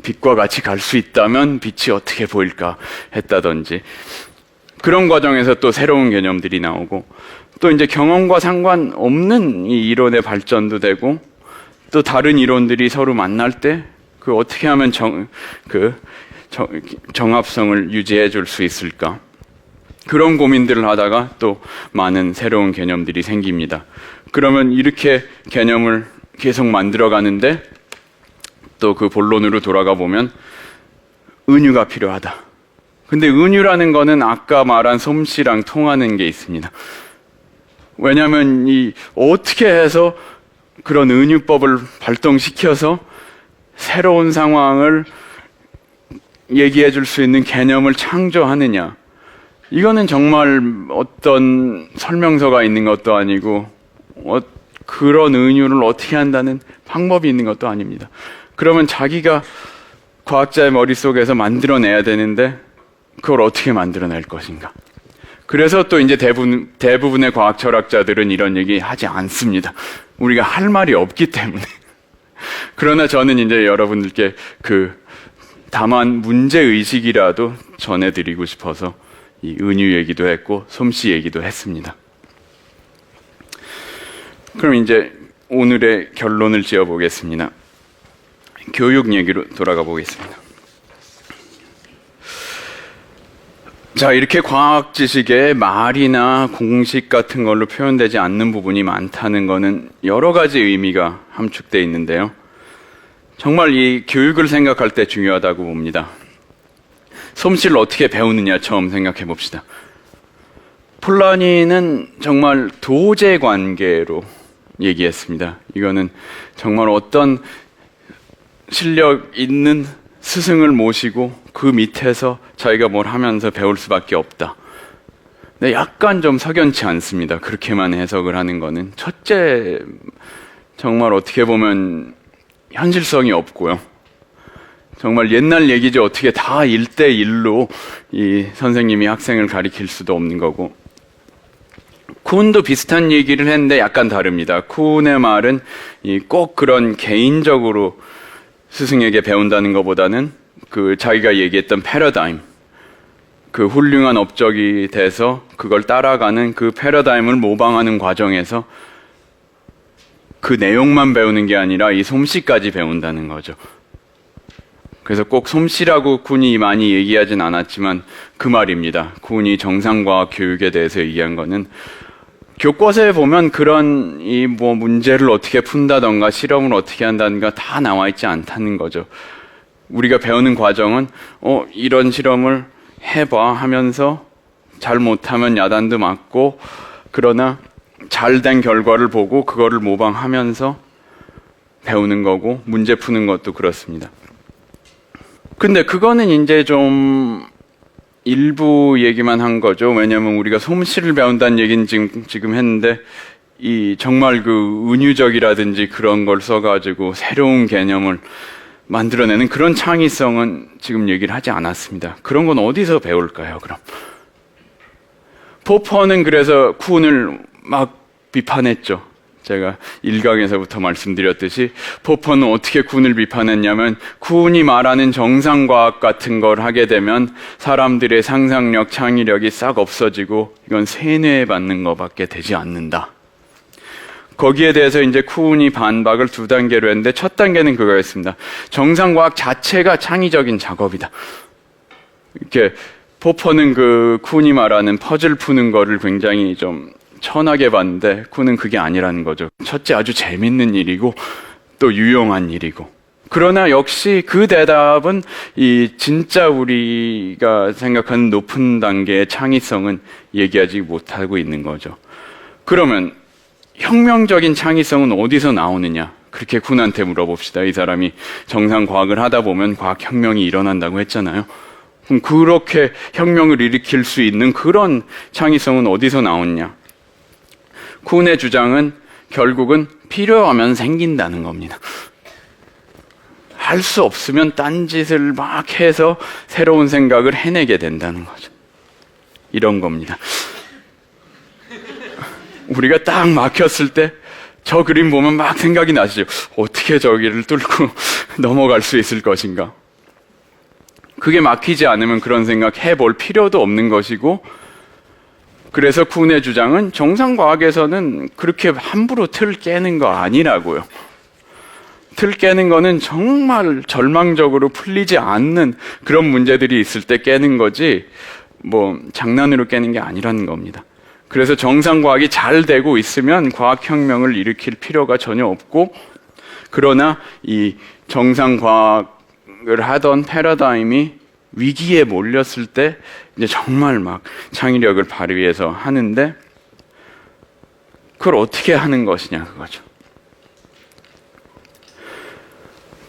빛과 같이 갈 수 있다면 빛이 어떻게 보일까 했다든지, 그런 과정에서 또 새로운 개념들이 나오고, 또 이제 경험과 상관없는 이 이론의 발전도 되고, 또 다른 이론들이 서로 만날 때 어떻게 하면 정합성을 유지해 줄 수 있을까? 그런 고민들을 하다가 또 많은 새로운 개념들이 생깁니다. 그러면 이렇게 개념을 계속 만들어 가는데 또 그 본론으로 돌아가 보면 은유가 필요하다. 근데 은유라는 거는 아까 말한 솜씨랑 통하는 게 있습니다. 왜냐하면 어떻게 해서 그런 은유법을 발동시켜서 새로운 상황을 얘기해 줄 수 있는 개념을 창조하느냐. 이거는 정말 어떤 설명서가 있는 것도 아니고 그런 은유를 어떻게 한다는 방법이 있는 것도 아닙니다. 그러면 자기가 과학자의 머릿속에서 만들어내야 되는데 그걸 어떻게 만들어낼 것인가. 그래서 또 이제 대부분의 과학 철학자들은 이런 얘기 하지 않습니다. 우리가 할 말이 없기 때문에. 그러나 저는 이제 여러분들께 다만 문제의식이라도 전해드리고 싶어서 이 은유 얘기도 했고 솜씨 얘기도 했습니다. 그럼 이제 오늘의 결론을 지어보겠습니다. 교육 얘기로 돌아가 보겠습니다. 자, 이렇게 과학 지식에 말이나 공식 같은 걸로 표현되지 않는 부분이 많다는 것은 여러 가지 의미가 함축되어 있는데요. 정말 이 교육을 생각할 때 중요하다고 봅니다. 솜씨를 어떻게 배우느냐 처음 생각해 봅시다. 폴라니는 정말 도제 관계로 얘기했습니다. 이거는 정말 어떤 실력 있는 스승을 모시고 그 밑에서 자기가 뭘 하면서 배울 수밖에 없다. 근데 약간 좀 석연치 않습니다. 그렇게만 해석을 하는 거는. 첫째, 정말 어떻게 보면 현실성이 없고요. 정말 옛날 얘기죠. 어떻게 다 1대1로 이 선생님이 학생을 가리킬 수도 없는 거고. 쿤도 비슷한 얘기를 했는데 약간 다릅니다. 쿤의 말은 꼭 그런 개인적으로 스승에게 배운다는 것보다는 그 자기가 얘기했던 패러다임, 그 훌륭한 업적이 돼서 그걸 따라가는 그 패러다임을 모방하는 과정에서 그 내용만 배우는 게 아니라 이 솜씨까지 배운다는 거죠. 그래서 꼭 솜씨라고 쿤이 많이 얘기하진 않았지만 그 말입니다. 쿤이 정상과학 교육에 대해서 얘기한 거는 교과서에 보면 그런 문제를 어떻게 푼다던가 실험을 어떻게 한다든가 다 나와 있지 않다는 거죠. 우리가 배우는 과정은 이런 실험을 해봐 하면서 잘 못하면 야단도 맞고, 그러나 잘 된 결과를 보고 그거를 모방하면서 배우는 거고, 문제 푸는 것도 그렇습니다. 근데 그거는 이제 좀 일부 얘기만 한 거죠. 왜냐면 우리가 솜씨를 배운다는 얘기는 지금 했는데, 정말 그 은유적이라든지 그런 걸 써가지고 새로운 개념을 만들어내는 그런 창의성은 지금 얘기를 하지 않았습니다. 그런 건 어디서 배울까요, 그럼? 포퍼는 그래서 쿤을 막 비판했죠. 제가 1강에서부터 말씀드렸듯이 포퍼는 어떻게 쿤을 비판했냐면, 쿤이 말하는 정상과학 같은 걸 하게 되면 사람들의 상상력, 창의력이 싹 없어지고 이건 세뇌받는 것밖에 되지 않는다. 거기에 대해서 이제 쿤이 반박을 2단계로 했는데, 첫 단계는 그거였습니다. 정상과학 자체가 창의적인 작업이다. 이렇게 포퍼는 그 쿤이 말하는 퍼즐 푸는 거를 굉장히 좀 천하게 봤는데, 쿤은 그게 아니라는 거죠. 첫째, 아주 재밌는 일이고 또 유용한 일이고. 그러나 역시 그 대답은 진짜 우리가 생각하는 높은 단계의 창의성은 얘기하지 못하고 있는 거죠. 그러면 혁명적인 창의성은 어디서 나오느냐? 그렇게 쿤한테 물어봅시다. 이 사람이 정상 과학을 하다 보면 과학혁명이 일어난다고 했잖아요. 그럼 그렇게 혁명을 일으킬 수 있는 그런 창의성은 어디서 나오느냐? 쿤의 주장은 결국은 필요하면 생긴다는 겁니다. 할 수 없으면 딴짓을 막 해서 새로운 생각을 해내게 된다는 거죠. 이런 겁니다. 우리가 딱 막혔을 때 저 그림 보면 막 생각이 나시죠. 어떻게 저기를 뚫고 넘어갈 수 있을 것인가. 그게 막히지 않으면 그런 생각 해볼 필요도 없는 것이고, 그래서 쿤의 주장은 정상과학에서는 그렇게 함부로 틀 깨는 거 아니라고요. 틀 깨는 거는 정말 절망적으로 풀리지 않는 그런 문제들이 있을 때 깨는 거지, 장난으로 깨는 게 아니라는 겁니다. 그래서 정상과학이 잘 되고 있으면 과학혁명을 일으킬 필요가 전혀 없고, 그러나 이 정상과학을 하던 패러다임이 위기에 몰렸을 때 이제 정말 막 창의력을 발휘해서 하는데, 그걸 어떻게 하는 것이냐, 그거죠.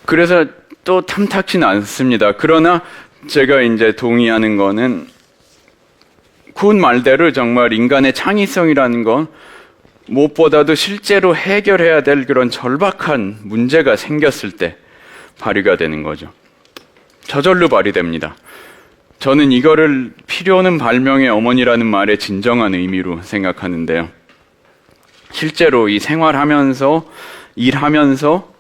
그래서 또 탐탁치는 않습니다. 그러나 제가 이제 동의하는 거는, 쿤 말대로 정말 인간의 창의성이라는 건 무엇보다도 실제로 해결해야 될 그런 절박한 문제가 생겼을 때 발휘가 되는 거죠. 저절로 발휘됩니다. 저는 이거를 필요는 발명의 어머니라는 말의 진정한 의미로 생각하는데요. 실제로 이 생활하면서, 일하면서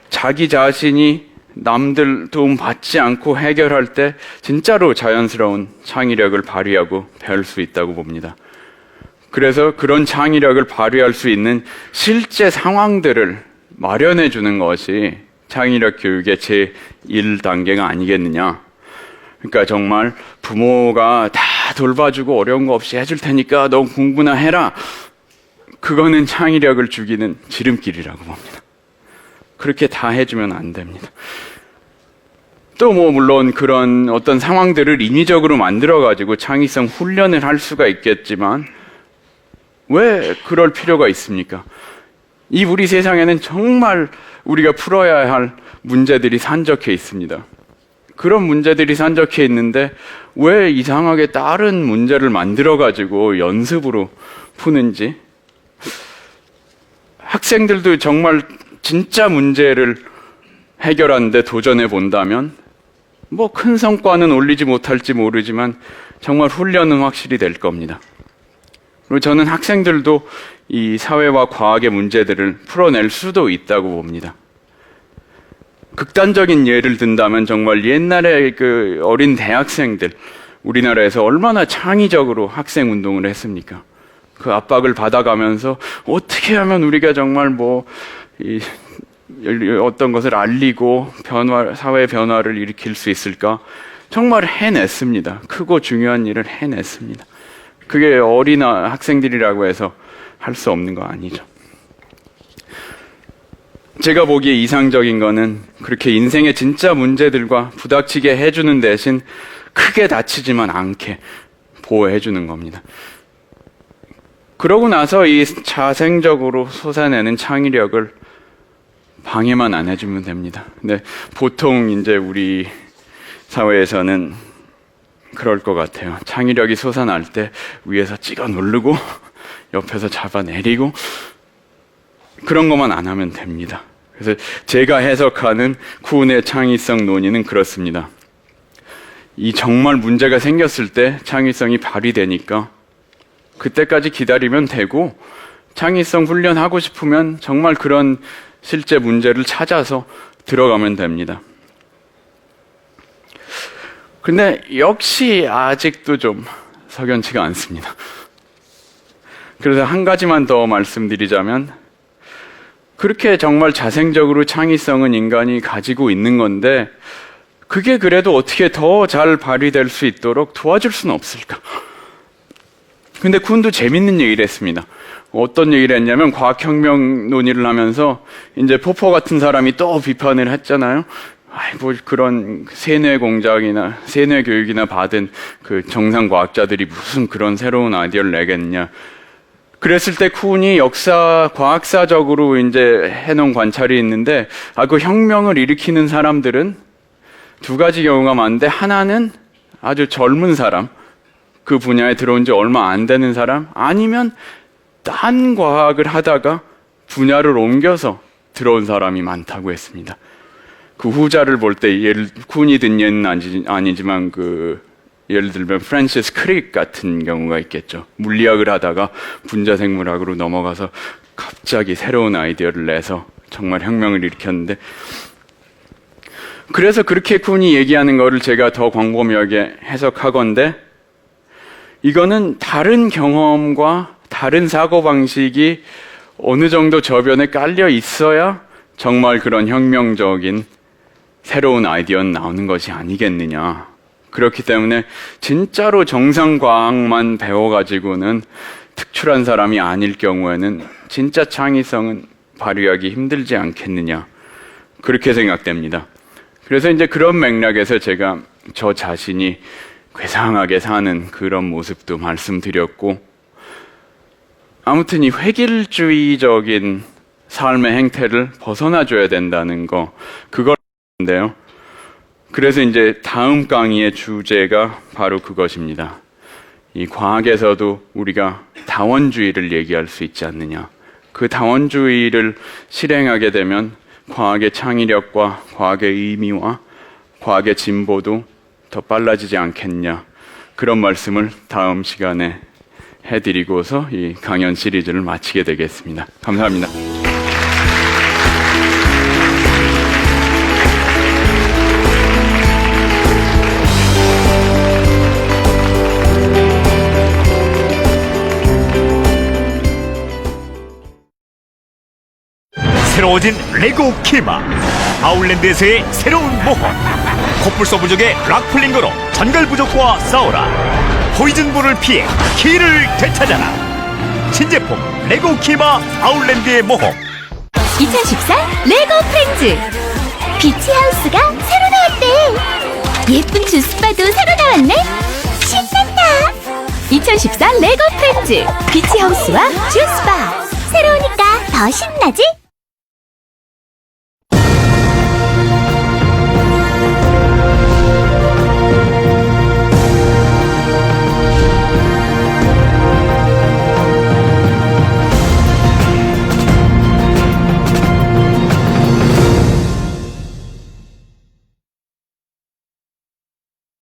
자기 자신이 남들 도움 받지 않고 해결할 때 진짜로 자연스러운 창의력을 발휘하고 배울 수 있다고 봅니다. 그래서 그런 창의력을 발휘할 수 있는 실제 상황들을 마련해 주는 것이 창의력 교육의 제1단계가 아니겠느냐. 그러니까 정말 부모가 다 돌봐주고 어려운 거 없이 해줄 테니까 너 공부나 해라. 그거는 창의력을 죽이는 지름길이라고 봅니다. 그렇게 다 해주면 안 됩니다. 또 물론 그런 어떤 상황들을 인위적으로 만들어가지고 창의성 훈련을 할 수가 있겠지만, 왜 그럴 필요가 있습니까? 이 우리 세상에는 정말 우리가 풀어야 할 문제들이 산적해 있습니다. 그런 문제들이 산적해 있는데 왜 이상하게 다른 문제를 만들어가지고 연습으로 푸는지, 학생들도 정말 진짜 문제를 해결하는데 도전해 본다면 뭐 큰 성과는 올리지 못할지 모르지만 정말 훈련은 확실히 될 겁니다. 그리고 저는 학생들도 이 사회와 과학의 문제들을 풀어낼 수도 있다고 봅니다. 극단적인 예를 든다면 정말 옛날에 그 어린 대학생들, 우리나라에서 얼마나 창의적으로 학생 운동을 했습니까? 그 압박을 받아가면서 어떻게 하면 우리가 정말 어떤 것을 알리고 사회 변화를 일으킬 수 있을까? 정말 해냈습니다. 크고 중요한 일을 해냈습니다. 그게 어린 학생들이라고 해서 할 수 없는 거 아니죠. 제가 보기에 이상적인 거는 그렇게 인생의 진짜 문제들과 부닥치게 해주는 대신 크게 다치지만 않게 보호해주는 겁니다. 그러고 나서 이 자생적으로 솟아내는 창의력을 방해만 안 해주면 됩니다. 근데 보통 이제 우리 사회에서는 그럴 것 같아요. 창의력이 솟아날 때 위에서 찍어 누르고 옆에서 잡아내리고 그런 것만 안 하면 됩니다. 그래서 제가 해석하는 쿠hn의 창의성 논의는 그렇습니다. 이 정말 문제가 생겼을 때 창의성이 발휘되니까 그때까지 기다리면 되고, 창의성 훈련하고 싶으면 정말 그런 실제 문제를 찾아서 들어가면 됩니다. 근데 역시 아직도 좀 석연치가 않습니다. 그래서 한 가지만 더 말씀드리자면, 그렇게 정말 자생적으로 창의성은 인간이 가지고 있는 건데 그게 그래도 어떻게 더 잘 발휘될 수 있도록 도와줄 수는 없을까? 근데 쿠hn도 재밌는 얘기를 했습니다. 어떤 얘기를 했냐면, 과학혁명 논의를 하면서 이제 포퍼 같은 사람이 또 비판을 했잖아요. 뭐 그런 세뇌 공작이나 세뇌 교육이나 받은 그 정상 과학자들이 무슨 그런 새로운 아이디어를 내겠냐. 그랬을 때 쿠hn이 과학사적으로 이제 해놓은 관찰이 있는데, 그 혁명을 일으키는 사람들은 두 가지 경우가 많은데, 하나는 아주 젊은 사람, 그 분야에 들어온 지 얼마 안 되는 사람, 아니면 딴 과학을 하다가 분야를 옮겨서 들어온 사람이 많다고 했습니다. 그 후자를 볼 때 쿠hn이 든 예는 아니지만 예를 들면 프랜시스 크릭 같은 경우가 있겠죠. 물리학을 하다가 분자생물학으로 넘어가서 갑자기 새로운 아이디어를 내서 정말 혁명을 일으켰는데, 그래서 그렇게 쿠hn이 얘기하는 거를 제가 더 광범위하게 해석하건대, 이거는 다른 경험과 다른 사고방식이 어느 정도 저변에 깔려 있어야 정말 그런 혁명적인 새로운 아이디어는 나오는 것이 아니겠느냐. 그렇기 때문에 진짜로 정상 과학만 배워가지고는 특출한 사람이 아닐 경우에는 진짜 창의성은 발휘하기 힘들지 않겠느냐. 그렇게 생각됩니다. 그래서 이제 그런 맥락에서 제가 저 자신이 괴상하게 사는 그런 모습도 말씀드렸고, 아무튼 이 획일주의적인 삶의 행태를 벗어나줘야 된다는 거, 그걸인데요. 그래서 이제 다음 강의의 주제가 바로 그것입니다. 이 과학에서도 우리가 다원주의를 얘기할 수 있지 않느냐. 그 다원주의를 실행하게 되면 과학의 창의력과 과학의 의미와 과학의 진보도 더 빨라지지 않겠냐. 그런 말씀을 다음 시간에 해드리고서 이 강연 시리즈를 마치게 되겠습니다. 감사합니다. 새로워진 레고 키마, 아울랜드에서의 새로운 모험, 코뿔소 부족의 락플링거로 전갈 부족과 싸워라. 포이즌볼을 피해 키를 되찾아라. 신제품 레고 키마 아울랜드의 모험. 2014 레고 프렌즈 비치하우스가 새로 나왔대. 예쁜 주스바도 새로 나왔네. 신난다. 2014 레고 프렌즈 비치하우스와 주스바, 새로우니까 더 신나지?